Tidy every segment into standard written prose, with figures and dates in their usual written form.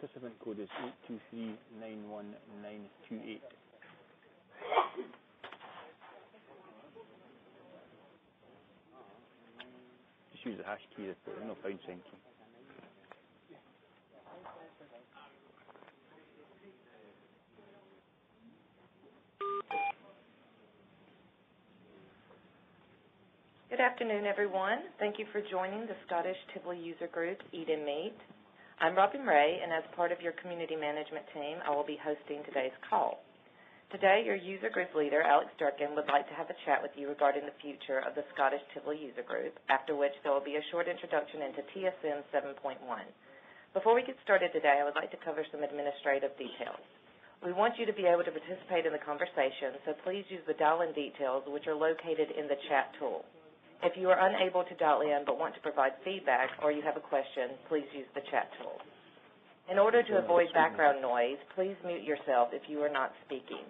participant code is 823919828. Just use the hash key, there's no pound sign key. Good afternoon, everyone. Thank you for joining the Scottish Tivoli User Group Eat and Meet. I'm Robin Ray, and as part of your community management team, I will be hosting today's call. Today, your user group leader, Alex Durkin, would like to have a chat with you regarding the future of the Scottish Tivoli User Group, after which there will be a short introduction into TSM 7.1. Before we get started today, I would like to cover some administrative details. We want you to be able to participate in the conversation, so please use the dial-in details, which are located in the chat tool. If you are unable to dial in but want to provide feedback or you have a question, please use the chat tool. In order to avoid background noise, please mute yourself if you are not speaking.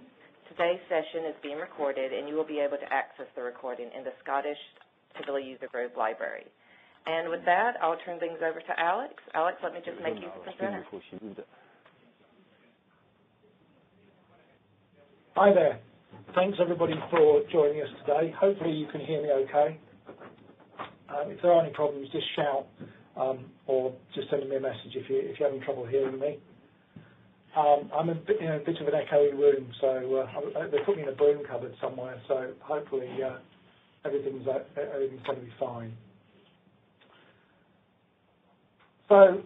Today's session is being recorded, and you will be able to access the recording in the Scottish Tivoli User Group library. And with that, I'll turn things over to Alex. Alex, let me just make you the presenter. Hi there. Thanks, everybody, for joining us today. Hopefully you can hear me okay. If there are any problems, just shout or just send me a message if you're having trouble hearing me. I'm in a bit of an echoey room, so they put me in a broom cupboard somewhere, so hopefully everything's going to be fine. So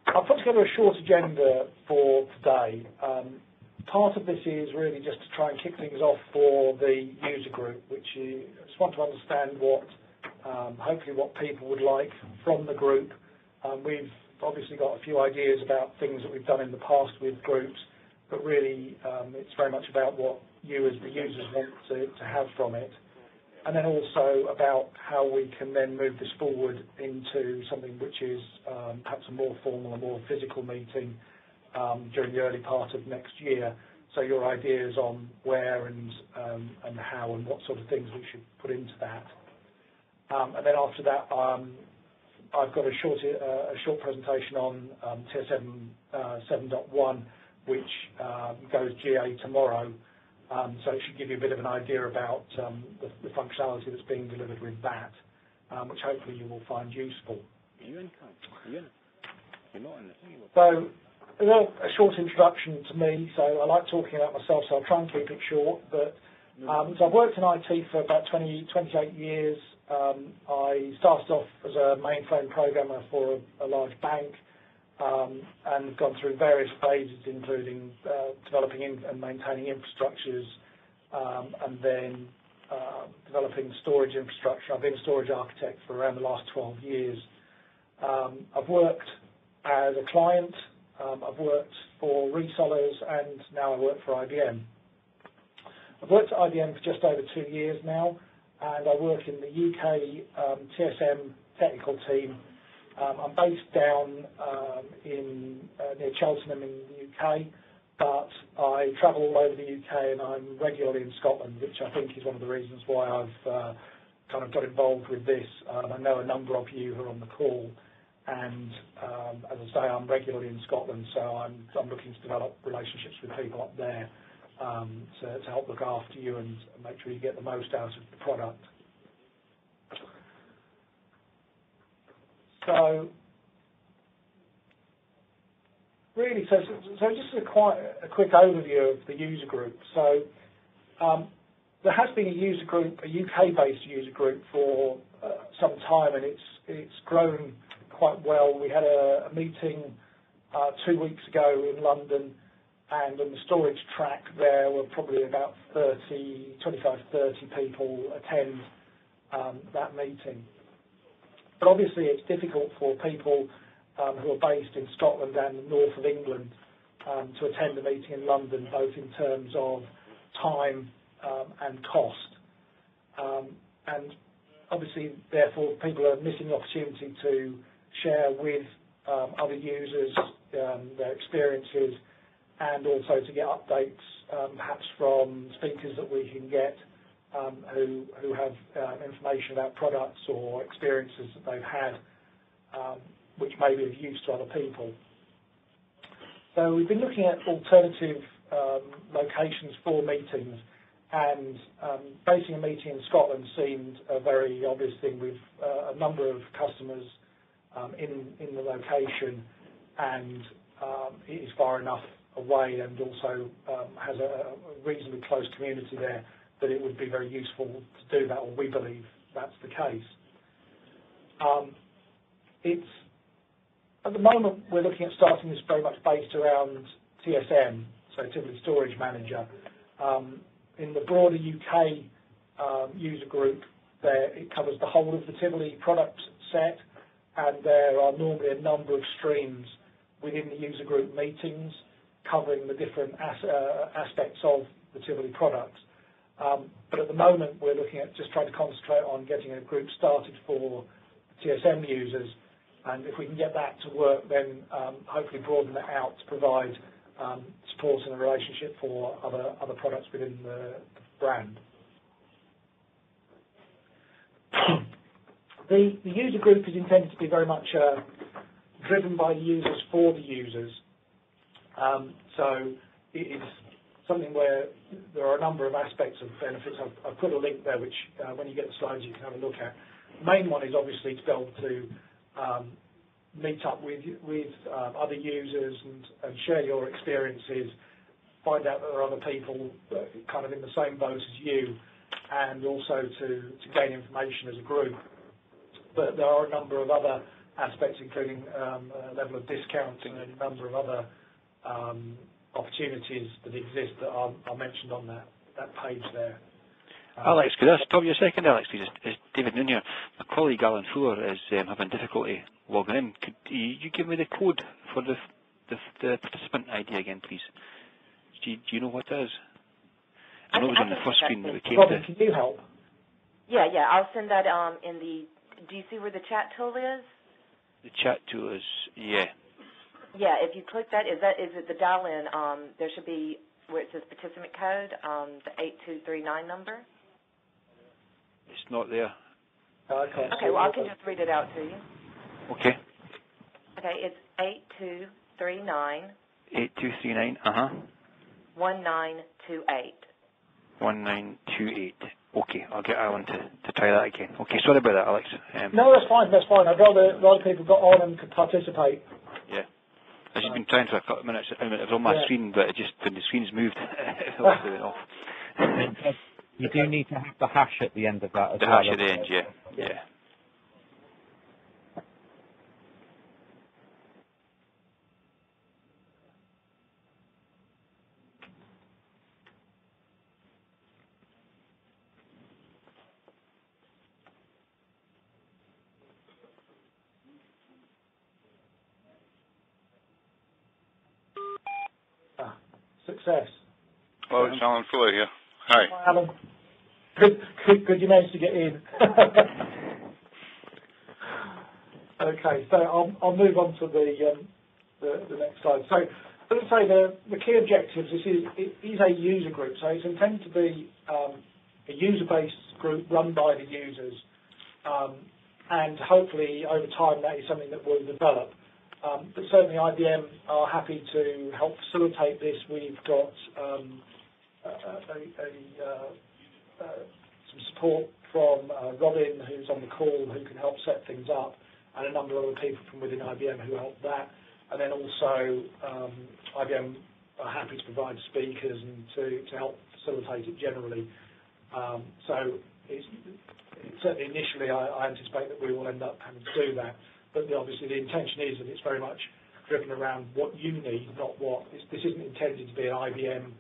I've put together a short agenda for today. Part of this is really just to try and kick things off for the user group, which is I just want to understand hopefully what people would like from the group. We've obviously got a few ideas about things that we've done in the past with groups, but really it's very much about what you as the users want to have from it. And then also about how we can then move this forward into something which is perhaps a more formal, a more physical meeting during the early part of next year. So your ideas on where and how and what sort of things we should put into that. And then after that, I've got a short presentation on TSM 7.1, which goes GA tomorrow. So it should give you a bit of an idea about the functionality that's being delivered with that, which hopefully you will find useful. Are you in? You're not in the thing. So a short introduction to me. So I like talking about myself, so I'll try and keep it short. But so I've worked in IT for about 28 years. I started off as a mainframe programmer for a large bank and gone through various phases, including developing and maintaining infrastructures and then developing storage infrastructure. I've been a storage architect for around the last 12 years. I've worked as a client, I've worked for resellers, and now I work for IBM. I've worked at IBM for just over 2 years now, and I work in the UK TSM technical team. I'm based down near Cheltenham in the UK, but I travel all over the UK, and I'm regularly in Scotland, which I think is one of the reasons why I've kind of got involved with this. I know a number of you who are on the call, and as I say, I'm regularly in Scotland, so I'm looking to develop relationships with people up there to help look after you and make sure you get the most out of the product. So really, so just a quick overview of the user group. So there has been a user group, a UK-based user group for some time, and it's grown quite well. We had a meeting 2 weeks ago in London, and on the storage track there were probably about 25, 30 people attend that meeting. But obviously it's difficult for people who are based in Scotland and the north of England to attend a meeting in London, both in terms of time and cost. And obviously, therefore, people are missing the opportunity to share with other users their experiences, and also to get updates perhaps from speakers that we can get who have information about products or experiences that they've had which may be of use to other people. So we've been looking at alternative locations for meetings, and basing a meeting in Scotland seemed a very obvious thing with a number of customers in the location, and it is far enough away and also has a reasonably close community there that it would be very useful to do that, or we believe that's the case. At the moment, we're looking at starting this very much based around TSM, so Tivoli Storage Manager. In the broader UK user group, it covers the whole of the Tivoli product set, and there are normally a number of streams within the user group meetings covering the different aspects of the Tivoli products. But at the moment, we're looking at just trying to concentrate on getting a group started for TSM users, and if we can get that to work, then hopefully broaden that out to provide support and a relationship for other products within the brand. The user group is intended to be very much driven by the users for the users. So it is something where there are a number of aspects of benefits. I've put a link there which when you get the slides you can have a look at. The main one is obviously to be able to meet up with other users and share your experiences, find out that there are other people kind of in the same boat as you, and also to gain information as a group. But there are a number of other aspects, including a level of discounting and a number of other opportunities that exist that are mentioned on that page there. Alex, could I stop you a second, Alex? It's David Noon here. My colleague Alan Fuller is having difficulty logging in. Could you give me the code for the participant ID again, please? Do you know what it is? I know it was on the first screen that we came Robin, to. can you help? Yeah, I'll send that in the, do you see where the chat tool is? The chat tool is, yeah. Yeah, if you click that, is it the dial-in? There should be, where it says participant code, the 8239 number. It's not there. Okay, Okay, well, I can just read it out to you. Okay. Okay, it's 8239. 8239, 1928. 1928. Okay, I'll get Alan to try that again. Okay, sorry about that, Alex. No, that's fine. I'd rather people got on and could participate. Yeah. I've just been trying for a couple of minutes. It was on my screen, but when the screen's moved, it was doing off. You do need to have the hash at the end of that as well. The hash at the end, yeah. Success. Hello, it's Alan Fuller here. Hi. Hi, Alan. Good you managed to get in. Okay, so I'll move on to the next slide. So, as I say, the key objectives, it is a user group, so it's intended to be a user-based group run by the users, and hopefully over time that is something that will develop. But certainly IBM are happy to help facilitate this. We've got some support from Robin, who's on the call, who can help set things up, and a number of other people from within IBM who help that. And then also IBM are happy to provide speakers and to help facilitate it generally. So certainly initially I anticipate that we will end up having to do that. But obviously the intention is that it's very much driven around what you need, not what. This isn't intended to be an IBM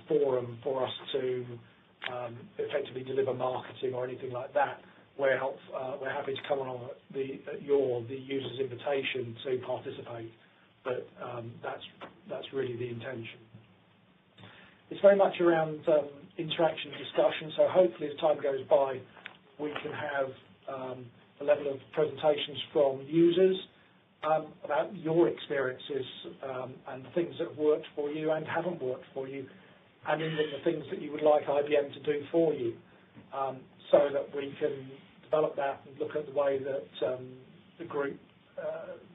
forum for us to effectively deliver marketing or anything like that. We're happy to come on the user's invitation to participate, but that's really the intention. It's very much around interaction and discussion, so hopefully as time goes by we can have a level of presentations from users about your experiences and the things that have worked for you and haven't worked for you, and even the things that you would like IBM to do for you, so that we can develop that and look at the way that the group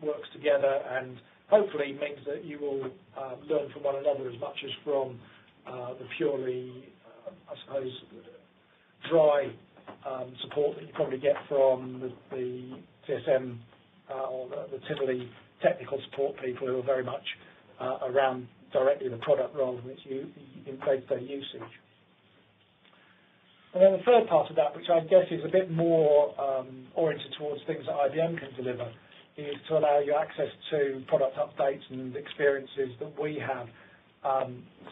works together and hopefully means that you will learn from one another as much as from the purely, I suppose, dry support that you probably get from the TSM or the Tivoli technical support people who are very much around directly the product rather than its in day-to-day usage. And then the third part of that, which I guess is a bit more oriented towards things that IBM can deliver, is to allow you access to product updates and experiences that we have.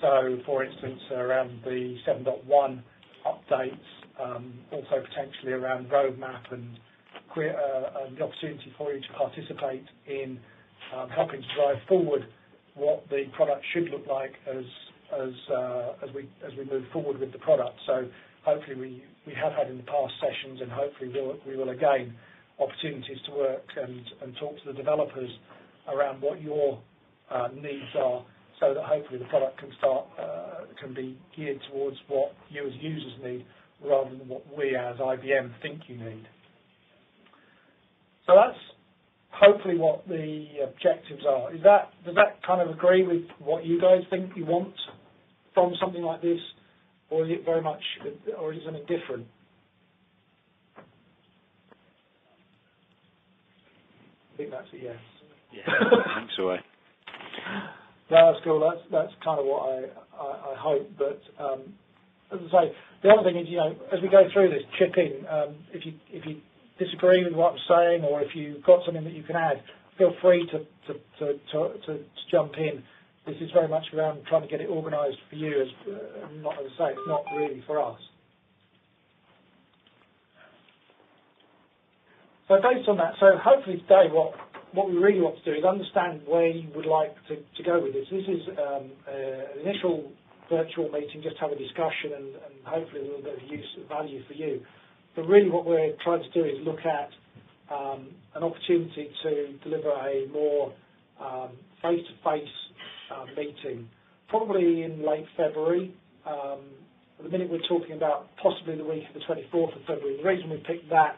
So, for instance, around the 7.1 updates, also potentially around roadmap and the opportunity for you to participate in helping to drive forward what the product should look like as we move forward with the product. So hopefully we have had in the past sessions, and hopefully we will again, opportunities to work and talk to the developers around what your needs are, so that hopefully the product can be geared towards what you as users need rather than what we as IBM think you need. So that's hopefully what the objectives are. Does that kind of agree with what you guys think you want from something like this, or is it very much, or is it something different? I think that's a yes. Yeah, I think so. No, that's cool. That's kind of what I hope. But as I say, the other thing is, as we go through this, chip in. If you disagree with what I'm saying, or if you've got something that you can add, feel free to jump in. This is very much around trying to get it organised for you. As I say, it's not really for us. So based on that, so hopefully today what we really want to do is understand where you would like to go with this. This is an initial virtual meeting, just to have a discussion and hopefully a little bit of value for you. But really what we're trying to do is look at an opportunity to deliver a more face-to-face meeting, probably in late February. At the minute we're talking about possibly the week of the 24th of February. The reason we picked that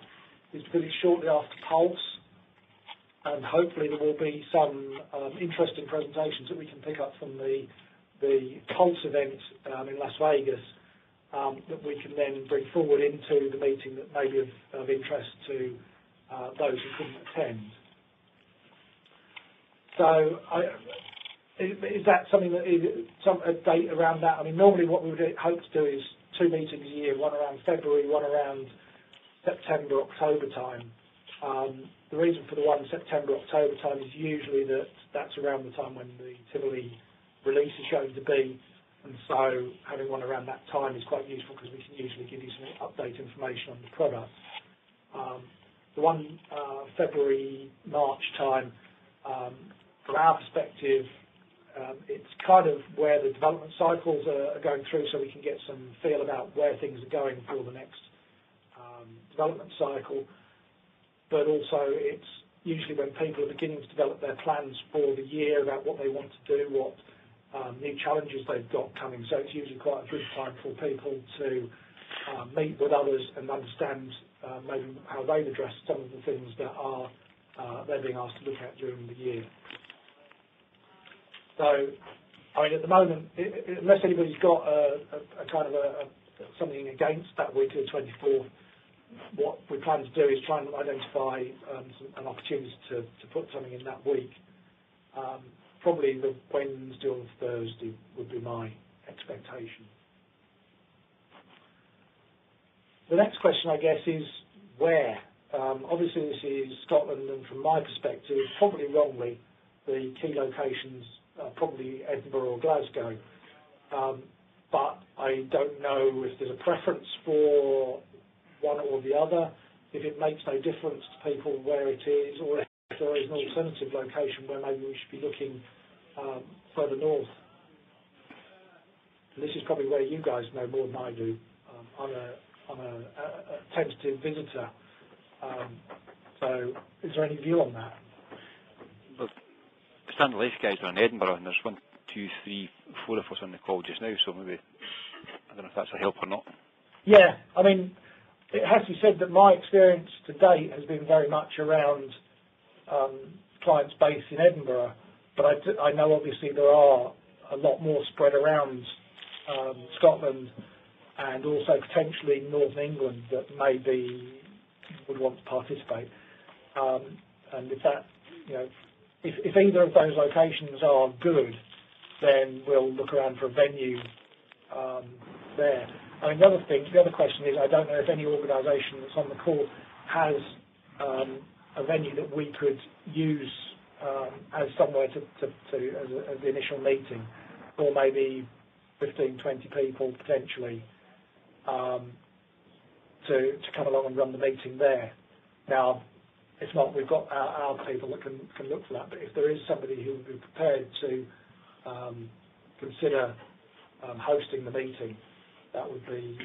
is because it's shortly after Pulse, and hopefully there will be some interesting presentations that we can pick up from the Pulse event in Las Vegas that we can then bring forward into the meeting that may be of interest to those who couldn't attend. So is that something that is a date around that? I mean, normally what we would hope to do is 2 meetings a year, one around February, one around September, October time. The reason for the one September, October time is usually that's around the time when the Tivoli release is going to be, and so having one around that time is quite useful because we can usually give you some update information on the product. The one February, March time, from our perspective, it's kind of where the development cycles are going through, so we can get some feel about where things are going for the next development cycle. But also it's usually when people are beginning to develop their plans for the year about what they want to do, what new challenges they've got coming. So it's usually quite a good time for people to meet with others and understand maybe how they've addressed some of the things that they're being asked to look at during the year. So, I mean, at the moment, unless anybody's got a kind of something against that week of the 24th, what we plan to do is try and identify an opportunity to put something in that week. Probably the Wednesday or Thursday would be my expectation. The next question, I guess, is where? Obviously, this is Scotland, and from my perspective, probably wrongly, the key locations are probably Edinburgh or Glasgow. But I don't know if there's a preference for one or the other, if it makes no difference to people where it is, or if there is an alternative location where maybe we should be looking further north. And this is probably where you guys know more than I do. I'm a tentative visitor. So is there any view on that? Well, the Standard Life guys are in Edinburgh, and there's 1, 2, 3, 4 of us on the call just now, so maybe, I don't know if that's a help or not. Yeah, I mean, it has to be said that my experience to date has been very much around clients based in Edinburgh, but I know obviously there are a lot more spread around Scotland and also potentially Northern England that maybe would want to participate. And if that, if either of those locations are good, then we'll look around for a venue there. I mean, the other question is, I don't know if any organisation that's on the call has a venue that we could use as somewhere as the initial meeting, or maybe 15, 20 people potentially to come along and run the meeting there. Now, if not, we've got our people that can look for that. But if there is somebody who would be prepared to consider hosting the meeting, that would be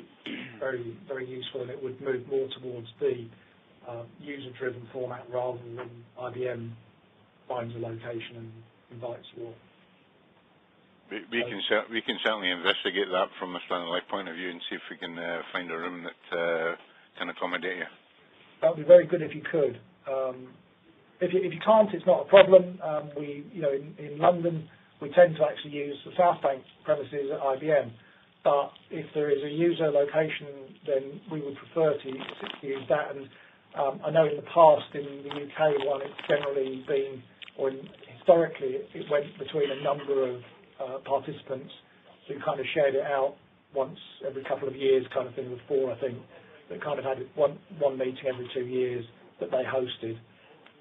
very, very useful, and it would move more towards the user-driven format rather than IBM finds a location and invites you all. We can certainly investigate that from a Standard Life point of view and see if we can find a room that can accommodate you. That would be very good if you could. If you can't, it's not a problem. In London, we tend to actually use the South Bank premises at IBM. But if there is a user location, then we would prefer to use that. And I know in the past, in the UK one, it's generally been, or historically, it went between a number of participants who kind of shared it out once every couple of years, kind of thing, with 4, I think, that kind of had one meeting every 2 years that they hosted.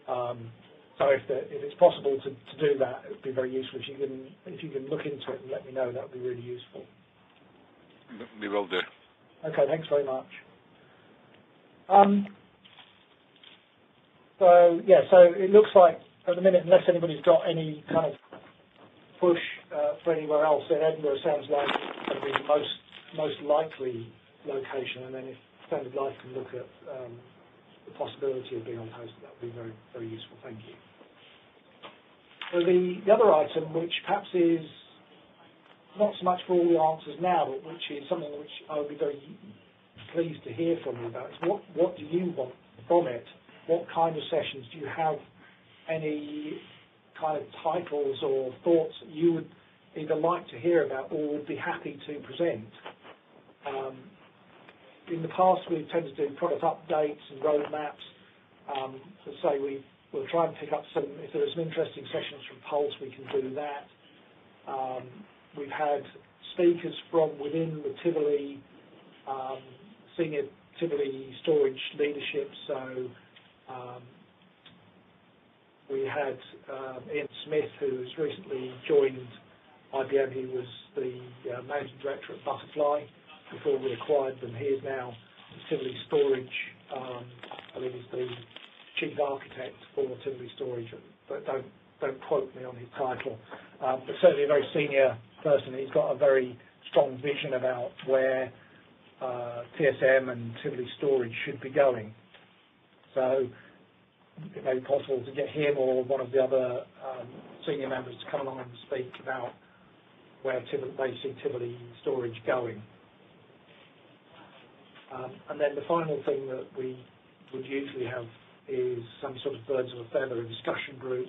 So if it's possible to do that, it would be very useful. If you can look into it and let me know, that would be really useful. We will do. Okay, thanks very much. So it looks like at the minute, unless anybody's got any kind of push for anywhere else, then Edinburgh sounds like it's going to be the most likely location. And then if Standard Life can look at the possibility of being on host, that would be very, very useful. Thank you. So the other item, which perhaps is not so much for all the answers now, but which is something which I would be very pleased to hear from you about, is what do you want from it? What kind of sessions? Do you have any kind of titles or thoughts that you would either like to hear about or would be happy to present? In the past, we've tended to do product updates and roadmaps. So we'll try and pick up some, if there are some interesting sessions from Pulse, we can do that. We've had speakers from within the Tivoli, senior Tivoli storage leadership. So we had Ian Smith, who has recently joined IBM. He was the managing director at Butterfly before we acquired them. He is now Tivoli Storage. I believe he's the chief architect for Tivoli Storage, but don't quote me on his title. But certainly a very senior person. He's got a very strong vision about where TSM and Tivoli Storage should be going. So it may be possible to get him or one of the other senior members to come along and speak about where they see Tivoli Storage going. And then the final thing that we would usually have is some sort of birds of a feather, a discussion group,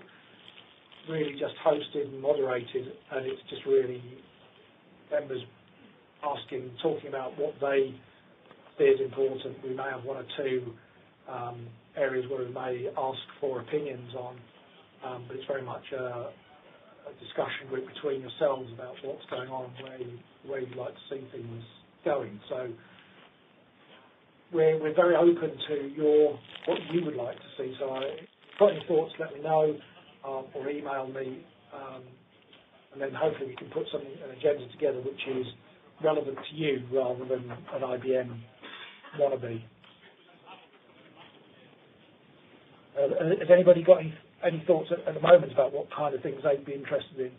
really just hosted and moderated, and it's just really members talking about what they see as important. We may have one or two areas where we may ask for opinions on, but it's very much a discussion group between yourselves about what's going on, where you'd like to see things going. So we're very open to what you would like to see. So if you've got any thoughts, let me know, or email me, and then hopefully we can put an agenda together which is relevant to you rather than an IBM wannabe. Has anybody got any thoughts at the moment about what kind of things they'd be interested in?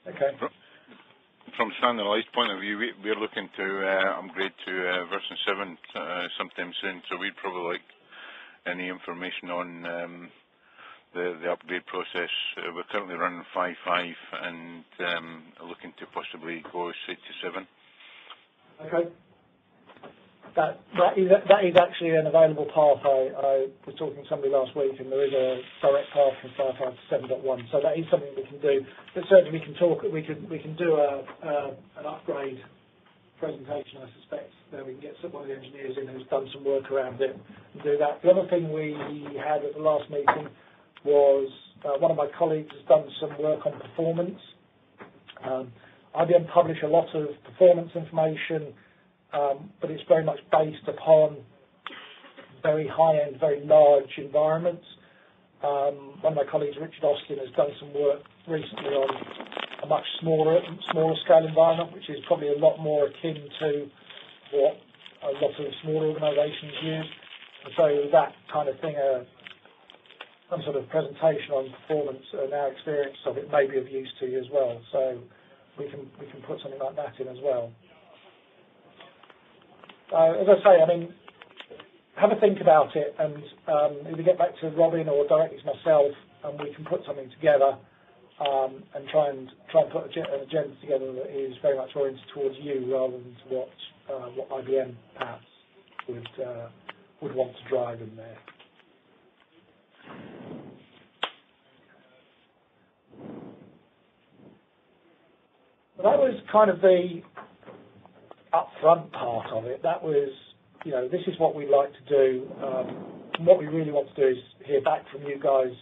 Okay. From Standard Life's point of view, we're looking to upgrade to version 7 sometime soon, so we'd probably like any information on the upgrade process. We're currently running 5.5 and looking to possibly go straight to 7. Okay. that is actually an available path. I was talking to somebody last week, and there is a direct path from 5.5 to 7.1. So that is something we can do. But certainly we can talk. We can do an upgrade presentation, I suspect. Then we can get one of the engineers in who's done some work around it and do that. The other thing we had at the last meeting was one of my colleagues has done some work on performance. IBM publish a lot of performance information, but it's very much based upon very high-end, very large environments. One of my colleagues, Richard Austin, has done some work recently on a much smaller scale environment, which is probably a lot more akin to what a lot of smaller organisations use. And so that kind of thing, some sort of presentation on performance and our experience of it may be of use to you as well. So we can put something like that in as well. As I say, I mean, have a think about it, and either get back to Robin or directly to myself, and we can put something together and try and put an agenda together that is very much oriented towards you rather than to what IBM perhaps would want to drive in there. Well, that was kind of the upfront part of it. That was, this is what we like to do. And what we really want to do is hear back from you guys.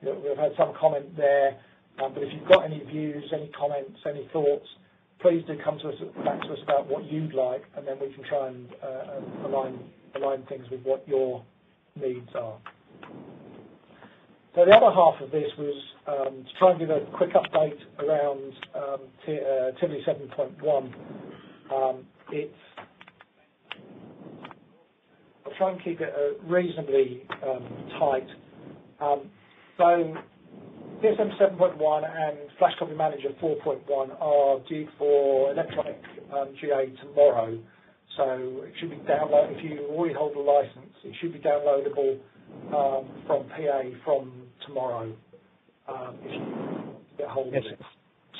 We've had some comment there, but if you've got any views, any comments, any thoughts, please do come back to us about what you'd like, and then we can try and align things with what your needs are. So the other half of this was to try and give a quick update around Tivoli 7.1. I'll try and keep it reasonably tight. So TSM 7.1 and Flash Copy Manager 4.1 are due for electronic GA tomorrow. So it should be downloaded. If you already hold a license, it should be downloadable from PA from tomorrow. If you get hold of it.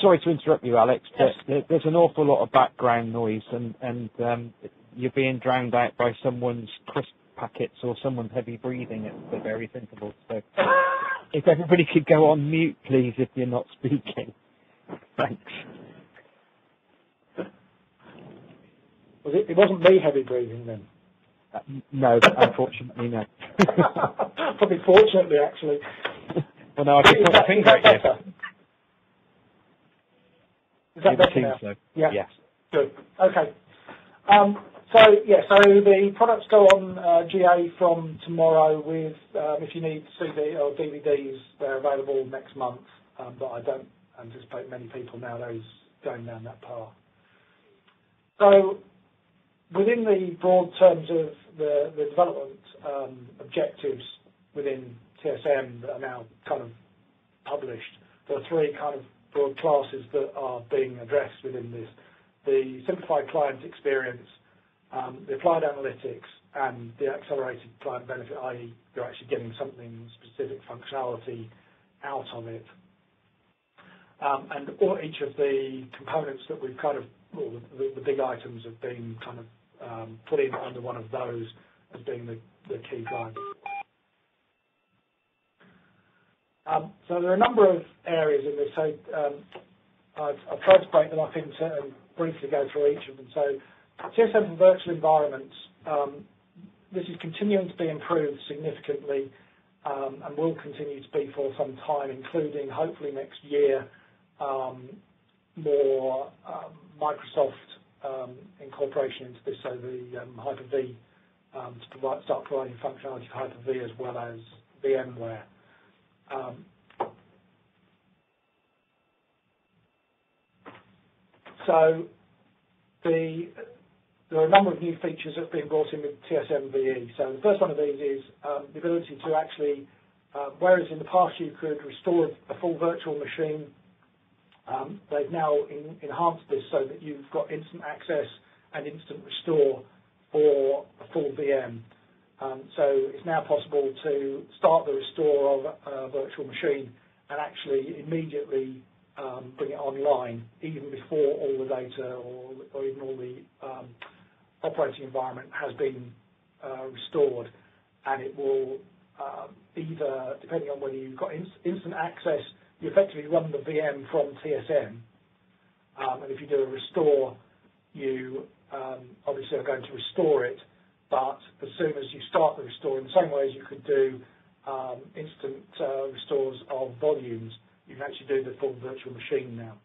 Sorry to interrupt you, Alex, but there's an awful lot of background noise, and you're being drowned out by someone's crisp packets or someone's heavy breathing at the various intervals. So if everybody could go on mute, please, if you're not speaking. Thanks. It wasn't me heavy breathing then? No, unfortunately, no. Probably fortunately, actually. Well, no, I can put my finger at you. Is that better now? So. Yeah. Yes. Good. Okay. So the products go on GA from tomorrow with, if you need CD or DVDs, they're available next month, but I don't anticipate many people nowadays going down that path. So within the broad terms of the development objectives within TSM that are now kind of published, there are three kind of broad classes that are being addressed within this. The simplified client experience, the applied analytics, and the accelerated client benefit, i.e. you're actually getting something specific functionality out of it. And each of the components that we've kind of, the big items have been kind of put in under one of those as being the key drivers. So there are a number of areas in this. So I've tried to break them up into and briefly go through each of them. So TSM for virtual environments, this is continuing to be improved significantly and will continue to be for some time, including hopefully next year more Microsoft incorporation into this, so the Hyper-V to start providing functionality for Hyper-V as well as VMware. So there are a number of new features that have been brought in with TSM VE. So the first one of these is the ability to actually, whereas in the past you could restore a full virtual machine, they've now enhanced this so that you've got instant access and instant restore for a full VM. So it's now possible to start the restore of a virtual machine and actually immediately bring it online, even before all the data or even all the operating environment has been restored, and it will either, depending on whether you've got instant access, you effectively run the VM from TSM, and if you do a restore, you obviously are going to restore it, but as soon as you start the restore, in the same way as you could do instant restores of volumes, you can actually do the full virtual machine now.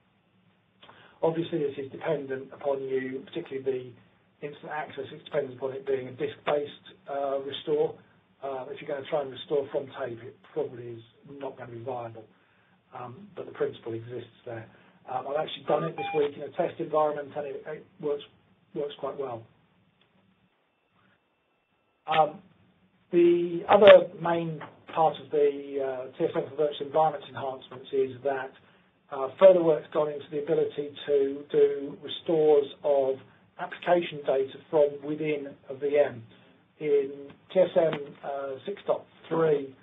Obviously, this is dependent upon you, particularly the instant access. It depends upon it being a disk-based restore. If you're going to try and restore from tape, it probably is not going to be viable, but the principle exists there. I've actually done it this week in a test environment, and it works quite well. The other main part of the TSM for virtual environment enhancements is that further work's gone into the ability to do restores of application data from within a VM. In TSM 6.3,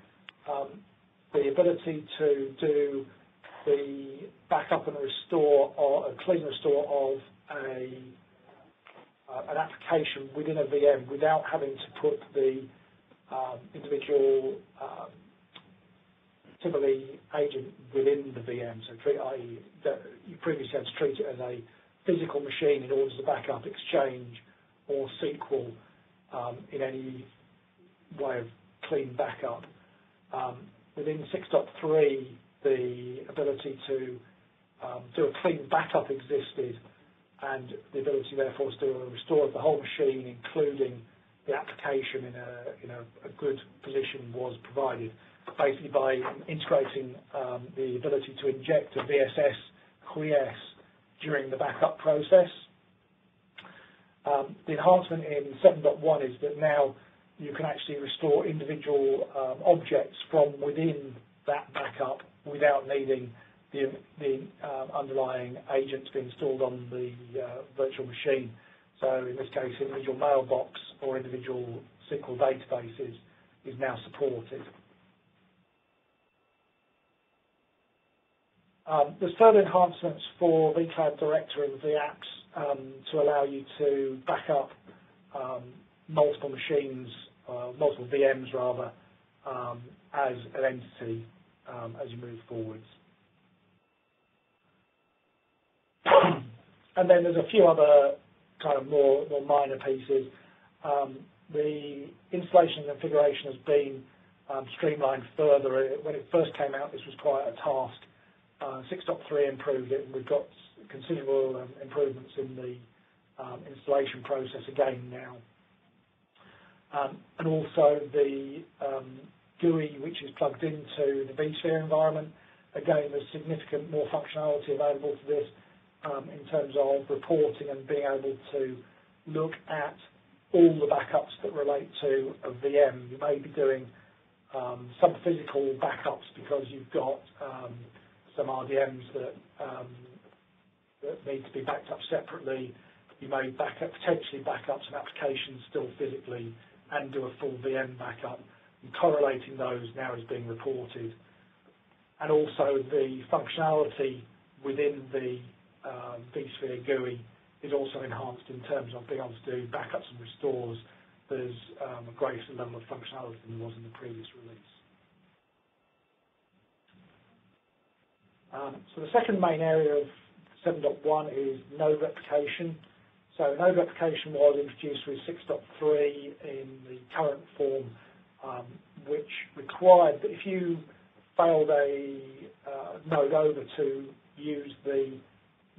the ability to do the backup and restore or a clean restore of an application within a VM without having to put the individual Tivoli agent within the VM. So, i.e., you previously had to treat it as a physical machine in order to back up Exchange or SQL in any way of clean backup. Within 6.3, the ability to do a clean backup existed, and the ability, therefore, to do a restore of the whole machine, including the application in a good position, was provided, basically by integrating the ability to inject a VSS quiesce during the backup process. The enhancement in 7.1 is that now you can actually restore individual objects from within that backup without needing the underlying agent to be installed on the virtual machine. So in this case, individual mailbox or individual SQL databases is now supported. There's further enhancements for vCloud Director and vApps to allow you to back up multiple machines, multiple VMs rather, as an entity as you move forwards. And then there's a few other kind of more minor pieces. The installation and configuration has been streamlined further. When it first came out, this was quite a task. 6.3 improved it, and we've got considerable improvements in the installation process again now. And also the GUI, which is plugged into the vSphere environment. Again, there's significant more functionality available to this in terms of reporting and being able to look at all the backups that relate to a VM. You may be doing some physical backups because you've got some RDMs that need to be backed up separately. You may potentially back up some applications still physically and do a full VM backup. And correlating those now is being reported. And also the functionality within the vSphere GUI is also enhanced in terms of being able to do backups and restores. There's a greater level of functionality than there was in the previous release. So the second main area of 7.1 is node replication. So node replication was introduced with 6.3 in the current form, which required that if you failed a node over to use the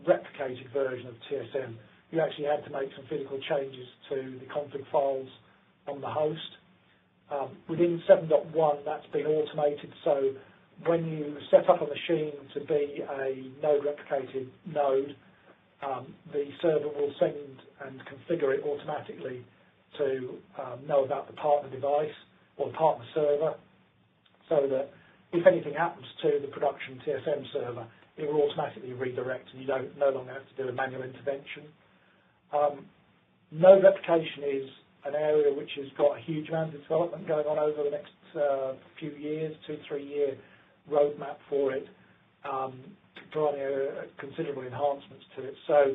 replicated version of TSM, you actually had to make some physical changes to the config files on the host. Within 7.1, that's been automated, so when you set up a machine to be a node replicated node, the server will send and configure it automatically to know about the partner device or the partner server, so that if anything happens to the production TSM server, it will automatically redirect and you no longer have to do a manual intervention. Node replication is an area which has got a huge amount of development going on over the next few years, 2-3 year roadmap for it, providing considerable enhancements to it. So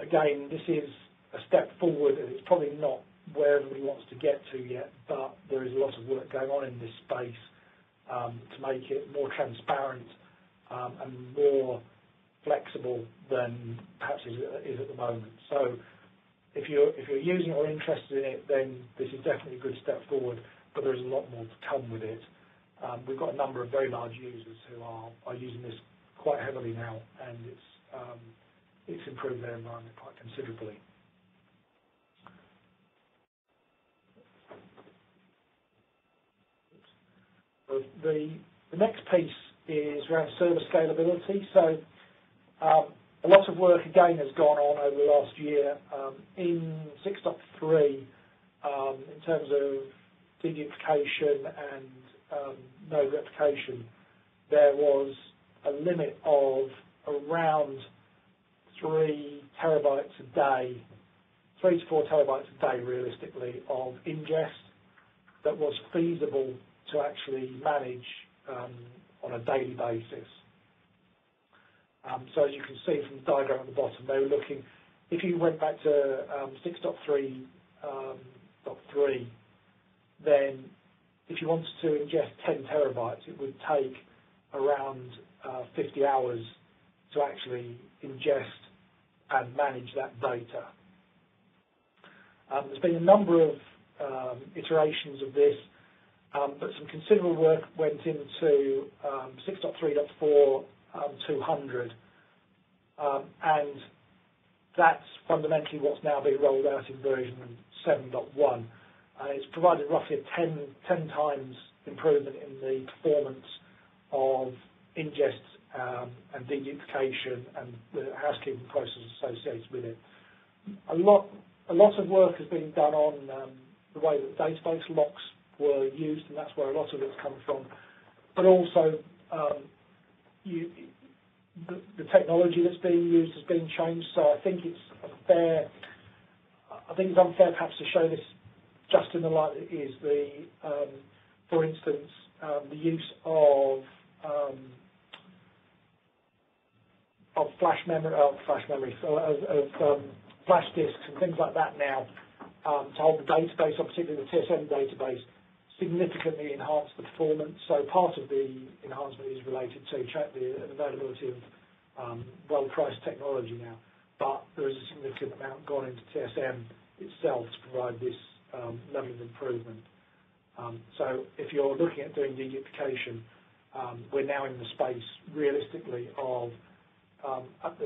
again, this is a step forward, and it's probably not where everybody wants to get to yet, but there is a lot of work going on in this space to make it more transparent and more flexible than perhaps is at the moment. So if you're using it or interested in it, then this is definitely a good step forward, but there's a lot more to come with it. We've got a number of very large users who are using this quite heavily now, and it's improved their environment quite considerably. The next piece is around server scalability. So a lot of work again has gone on over the last year in 6.3 in terms of deduplication and node replication. There was a limit of around 3 terabytes a day, 3 to 4 terabytes a day realistically of ingest that was feasible to actually manage on a daily basis. So as you can see from the diagram at the bottom, they were looking, if you went back to 6.3.3, then if you wanted to ingest 10 terabytes, it would take around 50 hours to actually ingest and manage that data. There's been a number of iterations of this, but some considerable work went into 6.3.4 200, and that's fundamentally what's now being rolled out in version 7.1. It's provided roughly a 10 times improvement in the performance of ingest and deduplication and the housekeeping processes associated with it. A lot of work has been done on the way that database locks were used, and that's where a lot of it's come from. But also, the technology that's being used has been changed. So I think it's unfair perhaps to show this just in the light that it is. For instance, the use of flash disks and things like that now to hold the database, or particularly the TSM database, significantly enhance the performance. So part of the enhancement is related to the availability of well-priced technology now, but there is a significant amount gone into TSM itself to provide this level of improvement. So if you're looking at doing deduplication, we're now in the space, realistically, of at a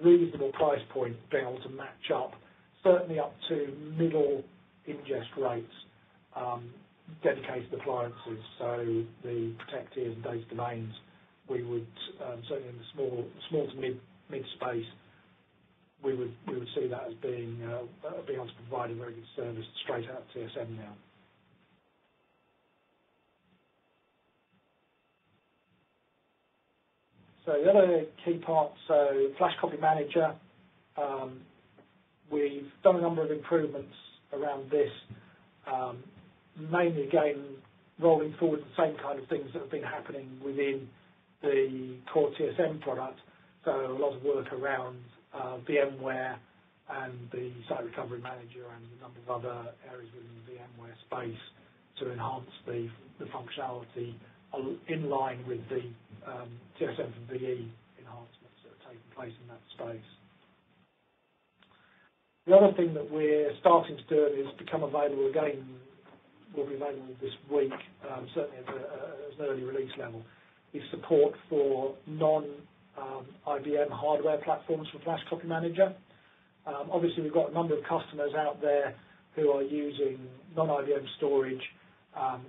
reasonable price point, being able to match up, certainly up to middle ingest rates, dedicated appliances. So the protect tiers and data domains, we would certainly in the small to mid space, we would see that as being able to provide a very good service straight out of TSM now. So the other key parts, so Flash Copy Manager, we've done a number of improvements around this, mainly again rolling forward the same kind of things that have been happening within the core TSM product. So a lot of work around VMware and the Site Recovery Manager and a number of other areas within the VMware space to enhance the functionality in line with the TSM and VE enhancements that are taking place in that space. The other thing that we're starting to do is become available again, will be available this week, certainly as an early release level, is support for non-IBM hardware platforms for Flash Copy Manager. Obviously, we've got a number of customers out there who are using non-IBM storage. And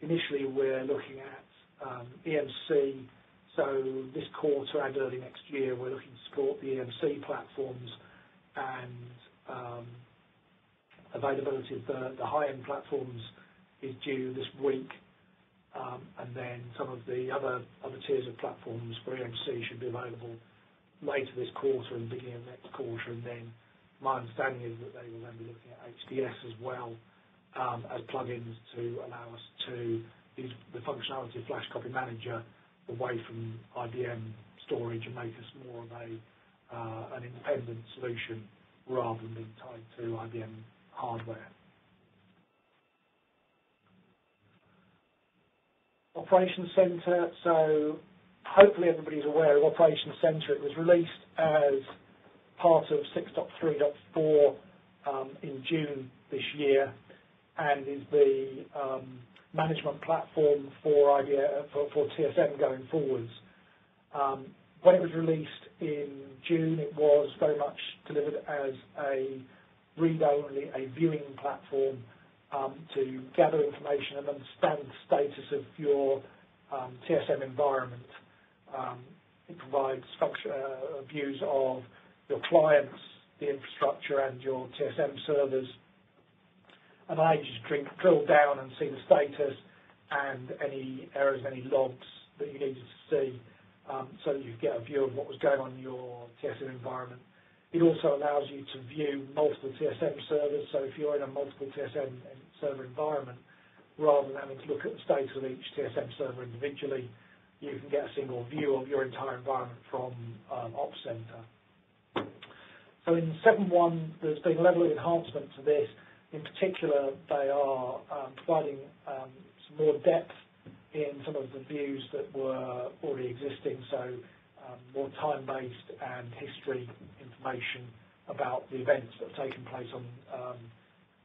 initially, we're looking at EMC. So this quarter and early next year, we're looking to support the EMC platforms, and availability of the high-end platforms is due this week. And then some of the other tiers of platforms for EMC should be available later this quarter and beginning of next quarter. And then my understanding is that they will then be looking at HDS as well as plugins to allow us to use the functionality of Flash Copy Manager away from IBM storage and make us more of an independent solution rather than being tied to IBM hardware. Operations Center, so hopefully everybody's aware of Operations Center. It was released as part of 6.3.4 in June this year, and is the management platform for TSM going forwards. When it was released in June, it was very much delivered as a read-only, a viewing platform to gather information and understand the status of your TSM environment. It provides views of your clients, the infrastructure, and your TSM servers, and I just drill down and see the status and any errors, any logs that you needed to see, so that you get a view of what was going on in your TSM environment. It also allows you to view multiple TSM servers, so if you're in a multiple TSM server environment, rather than having to look at the status of each TSM server individually, you can get a single view of your entire environment from Ops Center. So in 7.1, there's been a level of enhancement to this. In particular, they are providing some more depth in some of the views that were already existing, so more time-based and history information about the events that have taken place on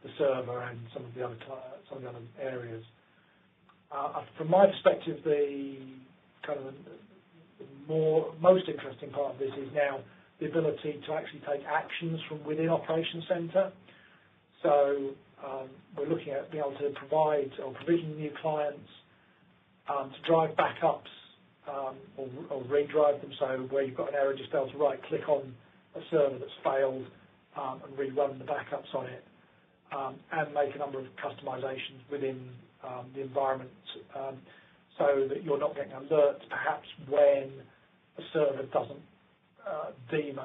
the server and some of the other areas. From my perspective, the kind of most interesting part of this is now the ability to actually take actions from within Operations Center. So we're looking at being able to provide or provision new clients to drive backups or redrive them. So where you've got an error, just be able to right-click on a server that's failed and rerun the backups on it, and make a number of customizations within the environment, so that you're not getting alerts perhaps when a server doesn't deem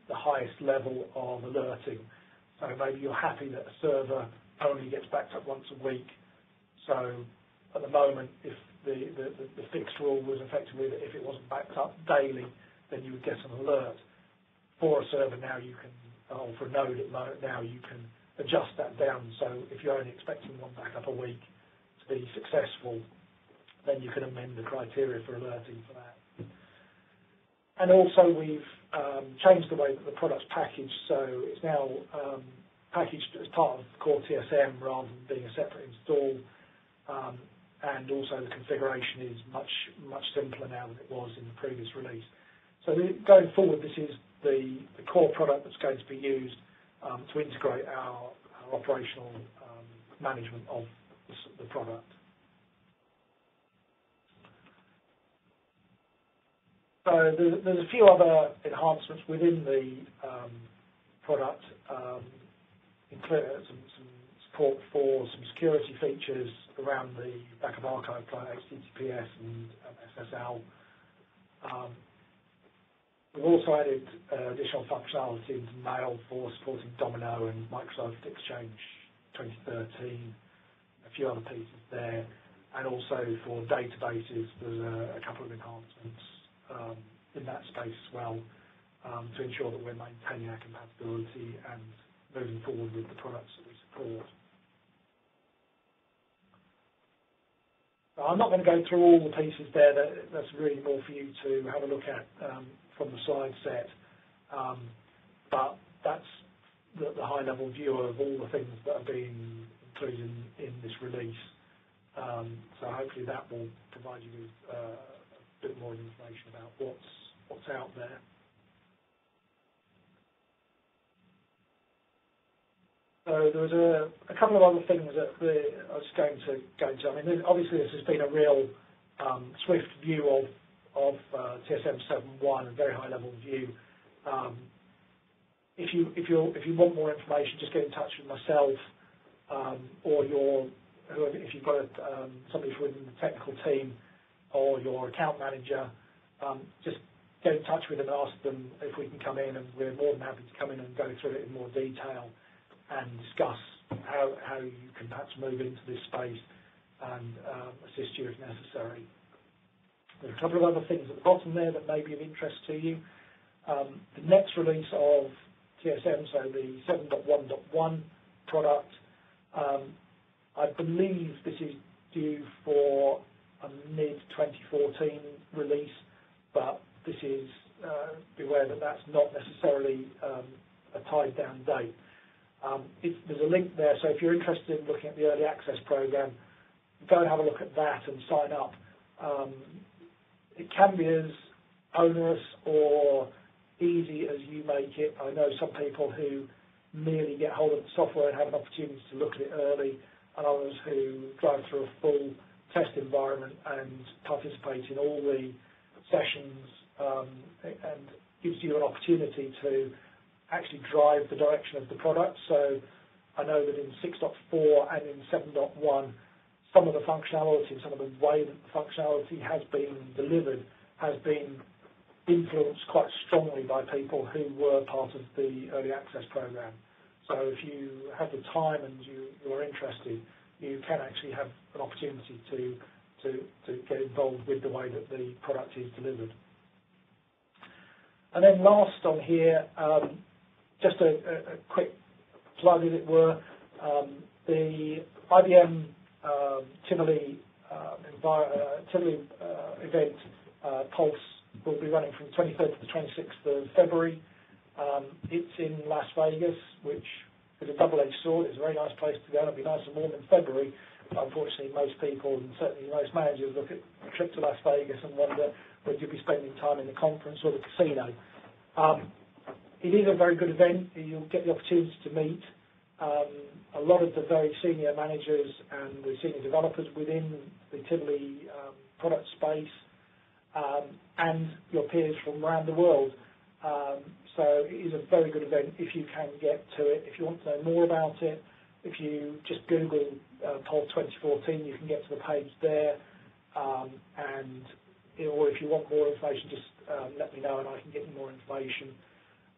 the highest level of alerting. So maybe you're happy that a server only gets backed up once a week. So at the moment, if the fixed rule was effectively that if it wasn't backed up daily, then you would get an alert. For a server now, you can, or for a node at the moment now, you can adjust that down. So if you're only expecting one backup a week to be successful, then you can amend the criteria for alerting for that. And also we've changed the way that the product's packaged, so it's now packaged as part of core TSM rather than being a separate install, and also the configuration is much simpler now than it was in the previous release. So going forward, this is the core product that's going to be used to integrate our operational management of the product. So there's a few other enhancements within the product, including some support for some security features around the backup archive client, HTTPS and SSL. We've also added additional functionality into Mail for supporting Domino and Microsoft Exchange 2013, a few other pieces there, and also for databases, there's a couple of enhancements in that space as well, to ensure that we're maintaining our compatibility and moving forward with the products that we support. I'm not going to go through all the pieces there. That's really more for you to have a look at from the slide set. But that's the high-level view of all the things that are being included in this release. So hopefully that will provide you with a bit more information about what's out there. So there was a couple of other things that I was going to go into. I mean, obviously this has been a real swift view of TSM 7.1, a very high-level view. If you want more information, just get in touch with myself or if you've got somebody within the technical team or your account manager, just get in touch with them and ask them if we can come in, and we're more than happy to come in and go through it in more detail and discuss how you can perhaps move into this space and assist you if necessary. There's a couple of other things at the bottom there that may be of interest to you. The next release of TSM, so the 7.1.1 product. I believe this is due for a mid-2014 release, but this is, beware that that's not necessarily a tied down date. There's a link there, so if you're interested in looking at the early access program, go and have a look at that and sign up. It can be as onerous or easy as you make it. I know some people who merely get hold of the software and have an opportunity to look at it early, and others who drive through a full test environment and participate in all the sessions, and gives you an opportunity to actually drive the direction of the product. So I know that in 6.4 and in 7.1, some of the functionality and some of the way that the functionality has been delivered has been influenced quite strongly by people who were part of the early access program. So if you have the time and you are interested, you can actually have an opportunity to get involved with the way that the product is delivered. And then last on here, just a quick plug, as it were, the IBM Tivoli event, Pulse, will be running from the 23rd to the 26th of February. It's in Las Vegas, which is a double-edged sword. It's a very nice place to go. It'll be nice and warm in February. But unfortunately, most people, and certainly most managers, look at a trip to Las Vegas and wonder whether you'll be spending time in the conference or the casino. It is a very good event. You'll get the opportunity to meet a lot of the very senior managers and the senior developers within the Tivoli product space, and your peers from around the world. So it is a very good event if you can get to it. If you want to know more about it, if you just Google Pulse 2014, you can get to the page there. Or if you want more information, just let me know and I can get you more information.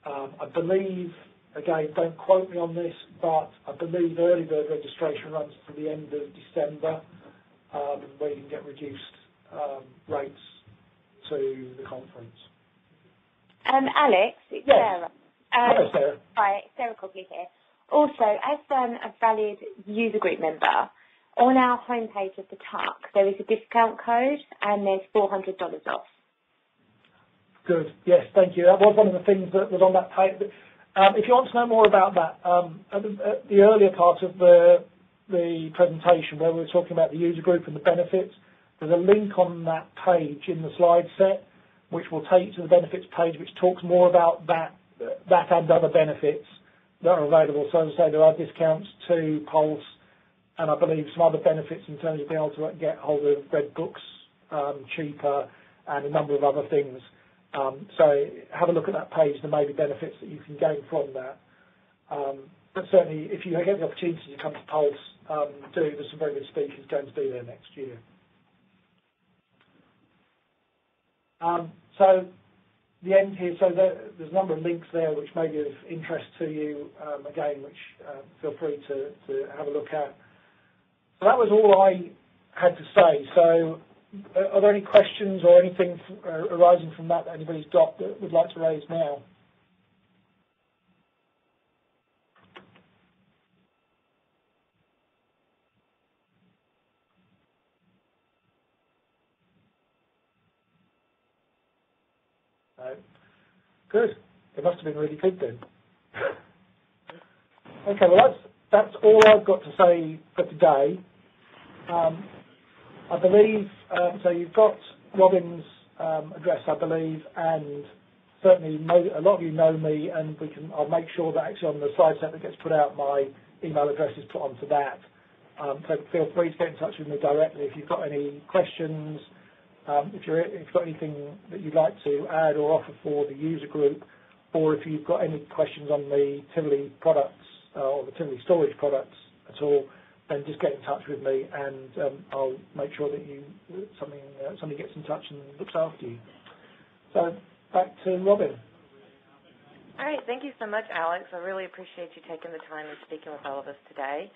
I believe, again, don't quote me on this, but I believe early bird registration runs to the end of December, where you can get reduced rates to the conference. Alex, it's yes. Sarah. Hello, Sarah. Hi, Sarah Cogley here. Also, as a valued user group member, on our homepage at the top, there is a discount code and there's $400 off. Good. Yes, thank you. That was one of the things that was on that page. If you want to know more about that, at the earlier part of the presentation where we were talking about the user group and the benefits, there's a link on that page in the slide set which will take you to the benefits page, which talks more about that and other benefits that are available. So as I say, there are discounts to Pulse, and I believe some other benefits in terms of being able to get hold of read books cheaper and a number of other things. So have a look at that page. There may be benefits that you can gain from that. But certainly, if you get the opportunity to come to Pulse, there's some very good speakers going to be there next year. So the end here, so there's a number of links there which may be of interest to you, again, which feel free to have a look at. So that was all I had to say. So are there any questions or anything arising from that anybody's got that would like to raise now? No. Good. It must have been really good then. Okay, well that's all I've got to say for today. I believe, so you've got Robin's address, I believe, and certainly a lot of you know me, and I'll make sure that actually on the slide set that gets put out, my email address is put onto that. So feel free to get in touch with me directly if you've got any questions, if you've got anything that you'd like to add or offer for the user group, or if you've got any questions on the Tivoli products or the Tivoli storage products at all, then just get in touch with me, and I'll make sure that somebody gets in touch and looks after you. So back to Robin. All right, thank you so much, Alex. I really appreciate you taking the time and speaking with all of us today.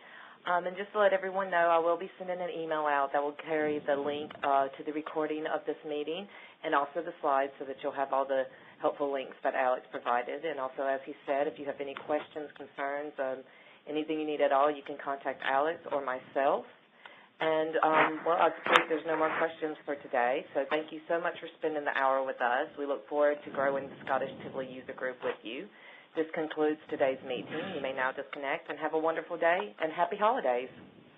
And just to let everyone know, I will be sending an email out that will carry the link to the recording of this meeting and also the slides so that you'll have all the helpful links that Alex provided. And also, as he said, if you have any questions, concerns, anything you need at all, you can contact Alex or myself. And, well, I suppose there's no more questions for today. So thank you so much for spending the hour with us. We look forward to growing the Scottish Tivoli user group with you. This concludes today's meeting. You may now disconnect and have a wonderful day and happy holidays.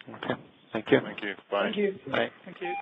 Okay. Thank you. Thank you. Bye. Thank you. Bye. Thank you.